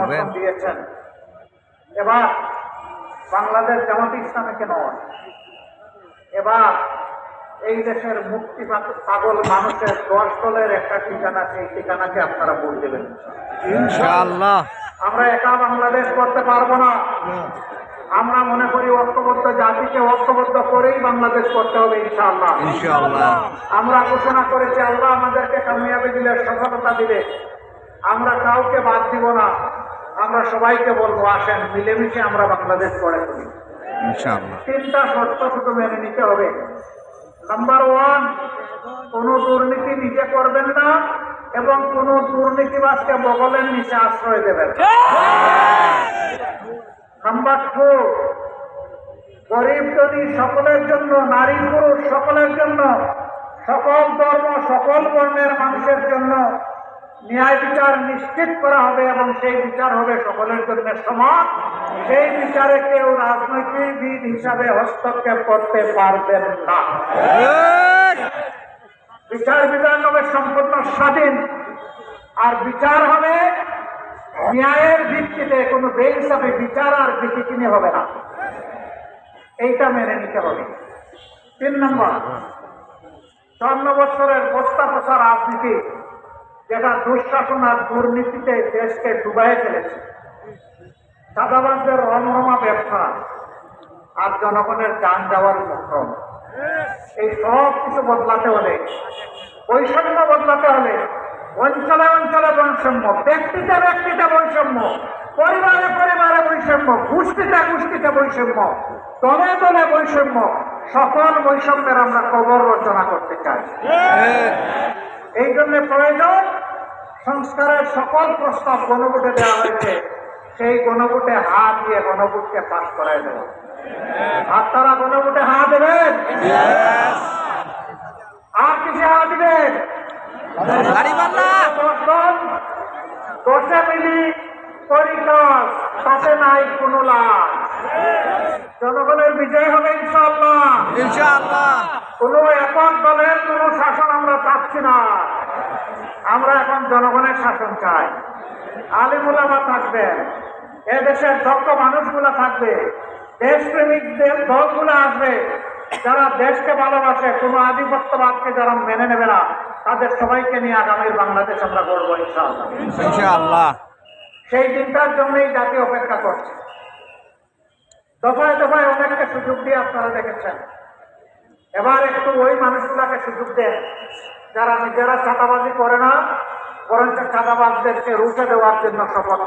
সমর্থন দিয়েছেন। এবার বাংলাদেশ জামাতে ইসলামীকে নয়, এবার এই দেশের মুক্তি পাগল মানুষের 10 দলের একটা ঠিকানা, সেই ঠিকানাকে আপনারা ভোট দেবেন ইনশাআল্লাহ। আমরা একা বাংলাদেশ করতে পারবো না। আমরা মনে করি ঐক্যবদ্ধ জাতিকে ঐক্যবদ্ধ করেই বাংলাদেশ করতে হবে ইনশাআল্লাহ। ইনশাআল্লাহ আমরা ঘোষণা করেছি আল্লাহ আমাদেরকে কামিয়াবি দিলে, সফলতা দিলে আমরা কাউকে বাদ দিব না। আমরা সবাইকে বলবো আসেন মিলেমিশে আমরা বাংলাদেশ গড়ে তুলি। ইনশাআল্লাহ। 3টা শর্ত শুধু মেনে নিতে হবে। নাম্বার 1, কোন দুর্নীতি নিজে করবেন না এবং কোন দুর্নীতিবাজকে বগলের নিচে আশ্রয় দেবেন। নাম্বার 2, গরিব ধনী সকলের জন্য, নারী পুরুষ সকলের জন্য, সকল ধর্ম সকল বর্ণের মানুষের জন্য ন্যায় বিচার নিশ্চিত করা হবে এবং সেই বিচার হবে সকলের জন্য সমান। সেই বিচারে কেউ রাজনৈতিকবিদ হিসাবে হস্তক্ষেপ করতে পারবেন না। বিচার বিধান হবে সম্পূর্ণ স্বাধীন, আর বিচার হবে ন্যায়ের ভিত্তিতে, কোনো বেহিসাবে বিচার আর বিকিনি হবে না। এইটা মেনে নিতে হবে। 3 নম্বর, 54 বছরের বস্তা পচা রাজনীতি, যেটা দুঃশাসন আর দুর্নীতিতে দেশকে ডুবাই ফেলেছে, চাঁদাবাজদের রমরমা ব্যবসা আর জনগণের যান যাওয়ার উপক্রম, এই সব কিছু বদলাতে হলে, বৈষম্য বদলাতে হলে, অঞ্চলে অঞ্চলে বৈষম্য, ব্যক্তিতে ব্যক্তিতে বৈষম্য, পরিবারে পরিবারে বৈষম্য, গোষ্ঠীতে গোষ্ঠীতে বৈষম্য, দলে দলে বৈষম্য, সকল বৈষম্যের আমরা কবর রচনা করতে চাই। এই জন্য প্রয়োজন সংস্কারের সকল প্রস্তাব গণভোটে দেওয়া হয়েছে, সেই গণভোটে হা দিয়ে গণভোটকে পাস করাই দেওয়া। আপনারা গণভোটে হা দেবেন? আর কিসে হা দিবেন? 10 মিলি পরিকাজ, তাতে নাই কোনো লাভ। জনগণের বিজয় হবে ইনশাআল্লাহ। ইনশাআল্লাহ। কোনো একক দলের কোনো শাসন আমরা চাচ্ছি না। আমরা এখন জনগণের শাসন চাই। আলিমুলামা থাকবেন, এদেশের দক্ষ মানুষগুলো থাকবে, দেশপ্রেমিক দলগুলো আসবে, যারা দেশকে ভালোবাসে, কোনো আধিপত্যবাদকে যারা মেনে নেবে না, তাদের সবাইকে নিয়ে আগামীর বাংলাদেশ আমরা গড়ব ইনশাআল্লাহ। ইনশাআল্লাহ। সেই দিনটার জন্যই জাতি অপেক্ষা করছে। দফায় দফায় অনেককে সুযোগ দিয়ে আপনারা দেখেছেন। এবার একটু ওই মানুষগুলাকে সুযোগ দেন যারা নিজেরা চাঁদাবাজি করে না, বরঞ্চ চাঁদাবাজদেরকে রুখে দেওয়ার জন্য শপথ